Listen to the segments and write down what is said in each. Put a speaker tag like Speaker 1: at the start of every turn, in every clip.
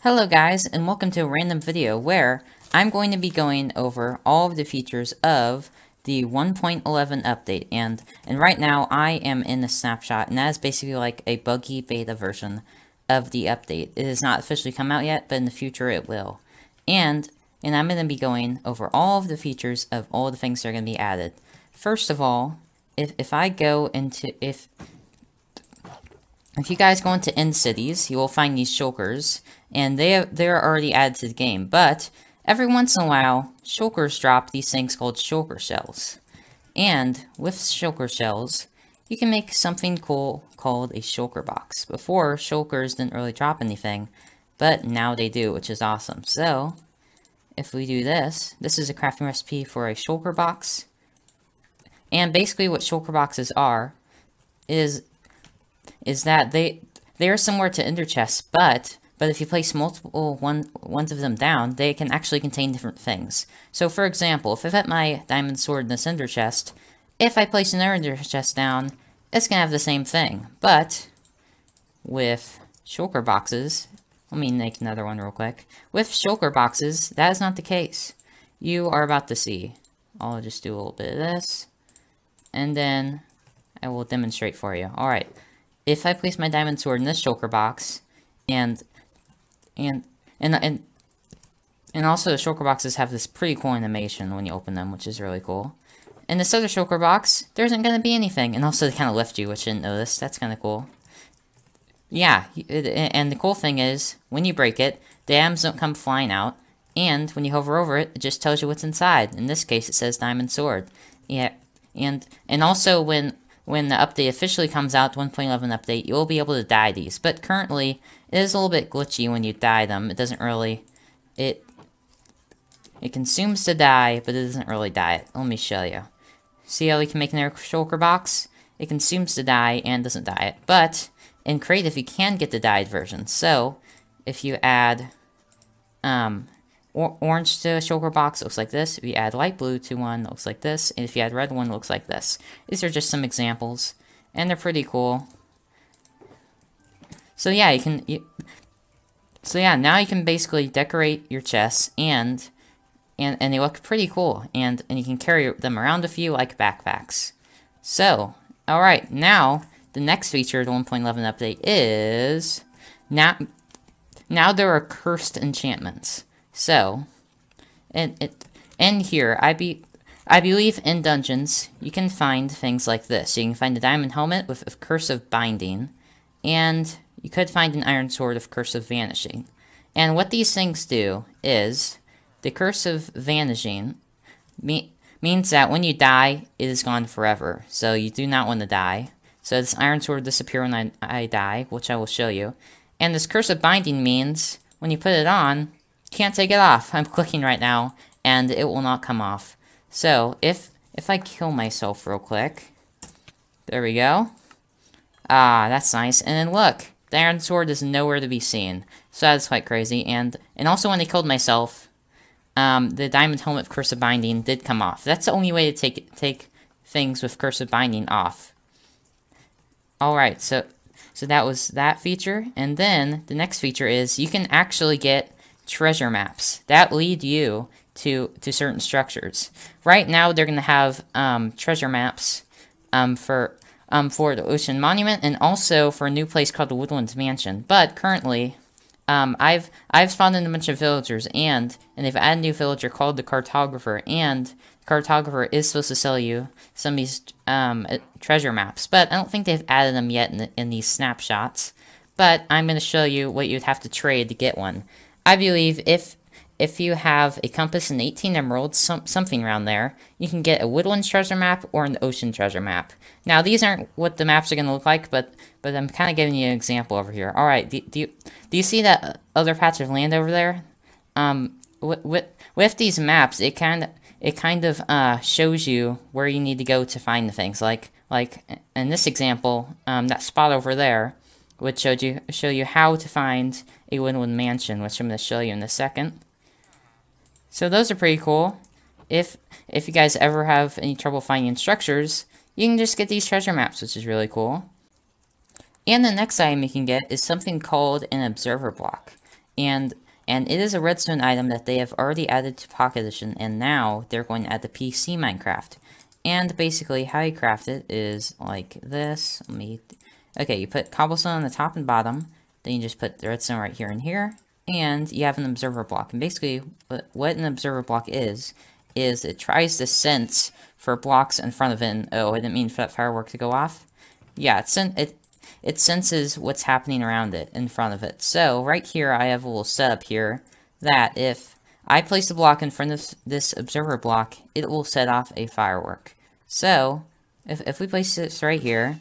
Speaker 1: Hello guys, and welcome to a random video where I'm going to be going over all of the features of the 1.11 update, and right now I am in the snapshot, and that is basically like a buggy beta version of the update. It has not officially come out yet, but in the future it will. And I'm going to be going over all of the features of all the things that are going to be added. First of all, if you guys go into End Cities, you will find these shulkers, and they're already added to the game, but every once in a while, shulkers drop these things called shulker shells. And with shulker shells, you can make something cool called a shulker box. Before, shulkers didn't really drop anything, but now they do, which is awesome. So, if we do this, this is a crafting recipe for a shulker box. And basically what shulker boxes are is that they are similar to ender chests, but if you place multiple ones of them down, they can actually contain different things. So for example, if I put my diamond sword in this ender chest, if I place another ender chest down, it's gonna have the same thing. But with shulker boxes, let me make another one real quick. With shulker boxes, that is not the case. You are about to see. I'll just do a little bit of this, and then I will demonstrate for you. Alright. If I place my diamond sword in this shulker box, and also the shulker boxes have this pretty cool animation when you open them, which is really cool. In this other shulker box, there isn't going to be anything, and also they kind of lift you, which I didn't notice. That's kind of cool. Yeah, and the cool thing is, when you break it, the items don't come flying out, and when you hover over it, it just tells you what's inside. In this case, it says diamond sword. Yeah, and also when the update officially comes out, 1.11 update, you'll be able to dye these. But currently, it is a little bit glitchy when you dye them. It doesn't really... It consumes the dye, but it doesn't really dye it. Let me show you. See how we can make another shulker box? It consumes the dye and doesn't dye it. But in Creative, you can get the dyed version. So, if you add orange to a shulker box, it looks like this. If you add light blue to one, it looks like this. And if you add red one, it looks like this. These are just some examples, and they're pretty cool. So yeah, now you can basically decorate your chests, and they look pretty cool, and you can carry them around with you like backpacks. So, alright, now the next feature of the 1.11 update is now there are cursed enchantments. So, and here, I believe in dungeons, you can find things like this. You can find a diamond helmet with a curse of binding, and you could find an iron sword of curse of vanishing. And what these things do is, the curse of vanishing means that when you die, it is gone forever. So you do not want to die. So this iron sword will disappear when I die, which I will show you. And this curse of binding means, when you put it on, can't take it off. I'm clicking right now, and it will not come off. So, if I kill myself real quick, there we go. Ah, that's nice. And then look, the iron sword is nowhere to be seen. So that's quite crazy. And also when I killed myself, the diamond helmet of curse of binding did come off. That's the only way to take things with curse of binding off. Alright, so that was that feature. And then the next feature is you can actually get treasure maps that lead you to certain structures. Right now, they're going to have treasure maps for the Ocean Monument, and also for a new place called the Woodlands Mansion. But currently, I've spawned in a bunch of villagers, and they've added a new villager called the Cartographer, and the Cartographer is supposed to sell you some of these treasure maps. But I don't think they've added them yet in these snapshots. But I'm going to show you what you'd have to trade to get one. I believe if you have a compass and 18 emeralds, something around there, you can get a woodlands treasure map or an ocean treasure map. Now, these aren't what the maps are going to look like, but I'm kind of giving you an example over here. Alright, do you see that other patch of land over there? With these maps, it kind of shows you where you need to go to find the things. Like in this example, that spot over there would show you how to find a woodland mansion, which I'm going to show you in a second. So those are pretty cool. If you guys ever have any trouble finding structures, you can just get these treasure maps, which is really cool. And the next item you can get is something called an observer block. and it is a redstone item that they have already added to Pocket Edition, and now they're going to add the PC Minecraft. And basically, how you craft it is like this. Okay, you put cobblestone on the top and bottom, then you just put the redstone right here and here, and you have an observer block. And basically, what an observer block is it tries to sense for blocks in front of it. And, oh, I didn't mean for that firework to go off. Yeah, it senses what's happening around it, in front of it. So, right here, I have a little setup here that if I place a block in front of this observer block, it will set off a firework. So, if we place this right here,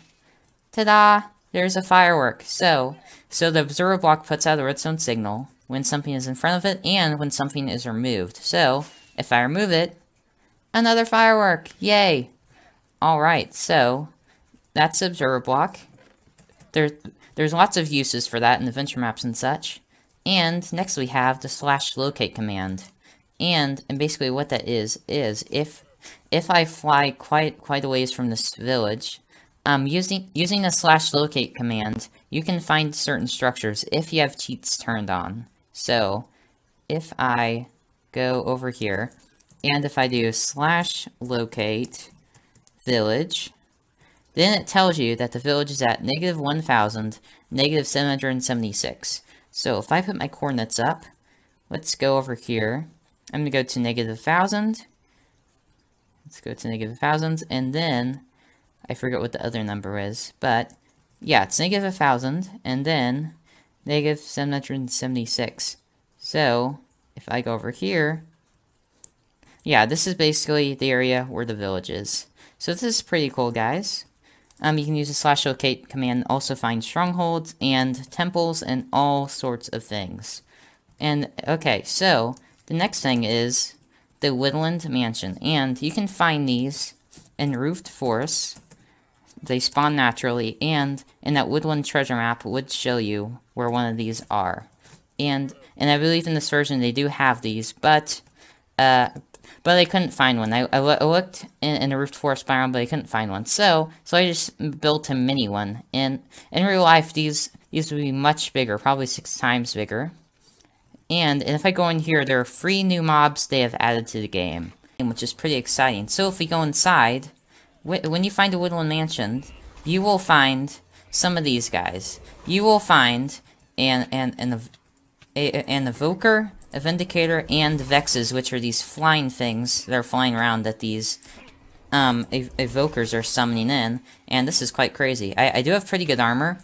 Speaker 1: ta-da! There's a firework. So the observer block puts out a redstone signal when something is in front of it and when something is removed. So, if I remove it, another firework! Yay! Alright, so that's the observer block. There's lots of uses for that in adventure maps and such. And next we have the /locate command. And basically what that is if I fly quite a ways from this village, using the /locate command, you can find certain structures if you have cheats turned on. So, if I go over here, and if I do /locate village, then it tells you that the village is at -1,000, -776. So, if I put my coordinates up, let's go over here. I'm going to go to -1,000. Let's go to -1,000, and then I forget what the other number is, but yeah, it's -1,000, and then -776. So, if I go over here, yeah, this is basically the area where the village is. So this is pretty cool, guys. You can use the /locate command to also find strongholds and temples and all sorts of things. And, okay, so, the next thing is the Woodland Mansion. And you can find these in roofed forests. They spawn naturally, and in that Woodland treasure map would show you where one of these are. And I believe in this version they do have these, but I couldn't find one. I looked in the roofed forest biome, but I couldn't find one. So I just built a mini one. And in real life, these would be much bigger, probably 6 times bigger. And if I go in here, there are 3 new mobs they have added to the game, which is pretty exciting. So if we go inside, when you find a Woodland Mansion, you will find some of these guys. You will find an Evoker, a Vindicator, and Vexes, which are these flying things that are flying around that these Evokers are summoning in. And this is quite crazy. I do have pretty good armor,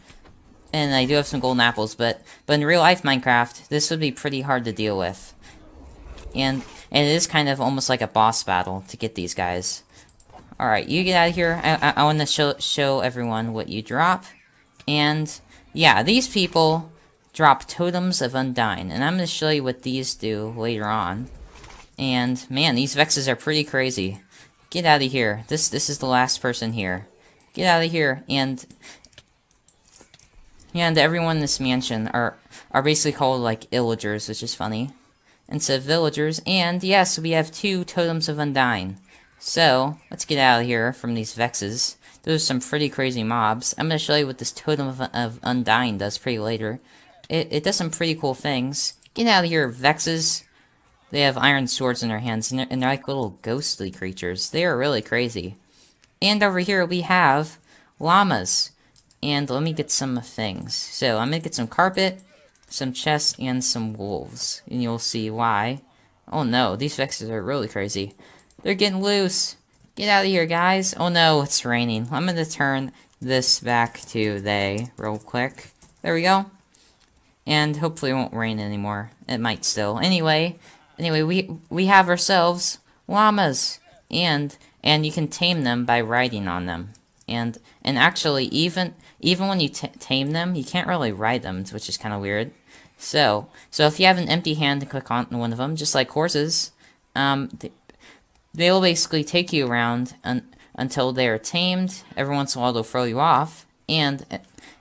Speaker 1: and I do have some golden apples, but in real life Minecraft, this would be pretty hard to deal with. And it is kind of almost like a boss battle to get these guys. Alright, you get out of here. I want to show everyone what you drop. And, yeah, these people drop Totems of Undyne. And I'm going to show you what these do later on. And, man, these Vexes are pretty crazy. Get out of here. This is the last person here. Get out of here. And everyone in this mansion are basically called, like, illagers, which is funny. Instead of villagers. And, yes, we have 2 Totems of Undyne. So, let's get out of here from these Vexes. Those are some pretty crazy mobs. I'm going to show you what this Totem of Undyne does pretty later. It does some pretty cool things. Get out of here, Vexes. They have iron swords in their hands, and they're like little ghostly creatures. They are really crazy. And over here we have llamas. And let me get some things. So, I'm going to get some carpet, some chests, and some wolves. And you'll see why. Oh no, these Vexes are really crazy. They're getting loose. Get out of here, guys. Oh no, it's raining. I'm going to turn this back to day real quick. There we go. And hopefully it won't rain anymore. It might still. Anyway, we have ourselves llamas. And you can tame them by riding on them. And actually, even when you tame them, you can't really ride them, which is kind of weird. So if you have an empty hand and click on one of them, just like horses, they will basically take you around until they are tamed. Every once in a while, they'll throw you off. And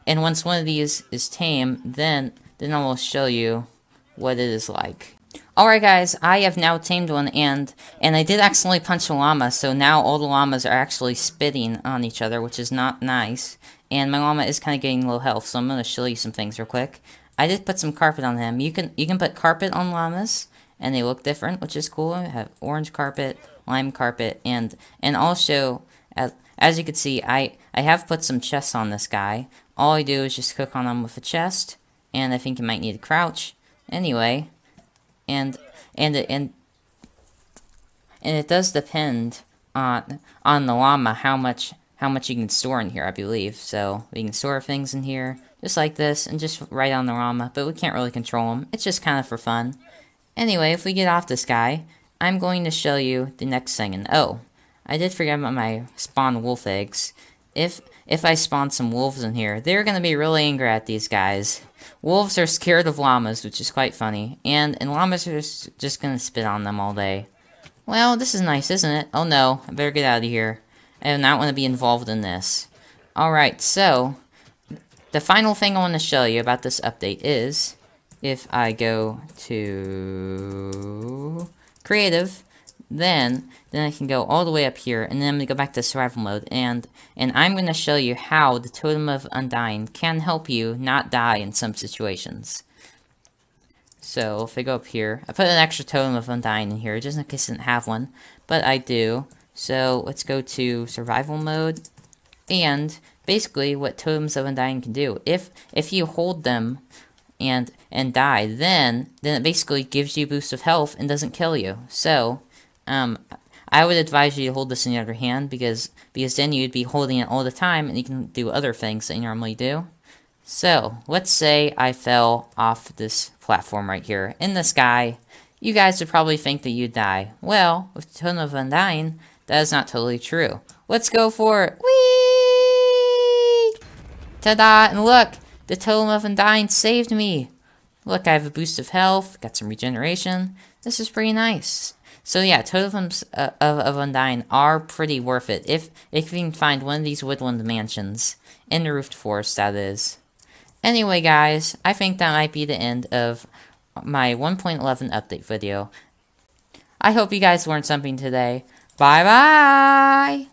Speaker 1: once one of these is tamed, then I will show you what it is like. Alright guys, I have now tamed one, and I did accidentally punch a llama, so now all the llamas are actually spitting on each other, which is not nice. And my llama is kind of getting low health, so I'm going to show you some things real quick. I did put some carpet on him. You can put carpet on llamas, and they look different, which is cool. I have orange carpet, lime carpet, and also as you can see, I have put some chests on this guy. All I do is just click on him with a chest, and I think you might need to crouch. Anyway, and it does depend on the llama how much you can store in here, I believe. So we can store things in here just like this and just write on the llama, but we can't really control them. It's just kind of for fun. Anyway, if we get off this guy, I'm going to show you the next thing. And oh, I did forget about my spawn wolf eggs. If I spawn some wolves in here, they're going to be really angry at these guys. Wolves are scared of llamas, which is quite funny. And llamas are just going to spit on them all day. Well, this is nice, isn't it? Oh no, I better get out of here. I do not want to be involved in this. Alright, so the final thing I want to show you about this update is if I go to creative, then I can go all the way up here, and then I'm going to go back to survival mode, and I'm going to show you how the Totem of Undying can help you not die in some situations. So, if I go up here, I put an extra Totem of Undying in here, just in case I didn't have one, but I do. So, let's go to survival mode, and basically what Totems of Undying can do, if you hold them and die, then it basically gives you a boost of health and doesn't kill you. So, I would advise you to hold this in your other hand, because then you'd be holding it all the time, and you can do other things that you normally do. So, let's say I fell off this platform right here in the sky. You guys would probably think that you'd die. Well, with the Totem of Undying, that is not totally true. Let's go for it. Whee! Ta-da! And look! The Totem of Undying saved me! Look, I have a boost of health, got some regeneration. This is pretty nice. So yeah, Totems of Undying are pretty worth it. If you can find one of these woodland mansions. In the roofed forest, that is. Anyway, guys, I think that might be the end of my 1.11 update video. I hope you guys learned something today. Bye-bye!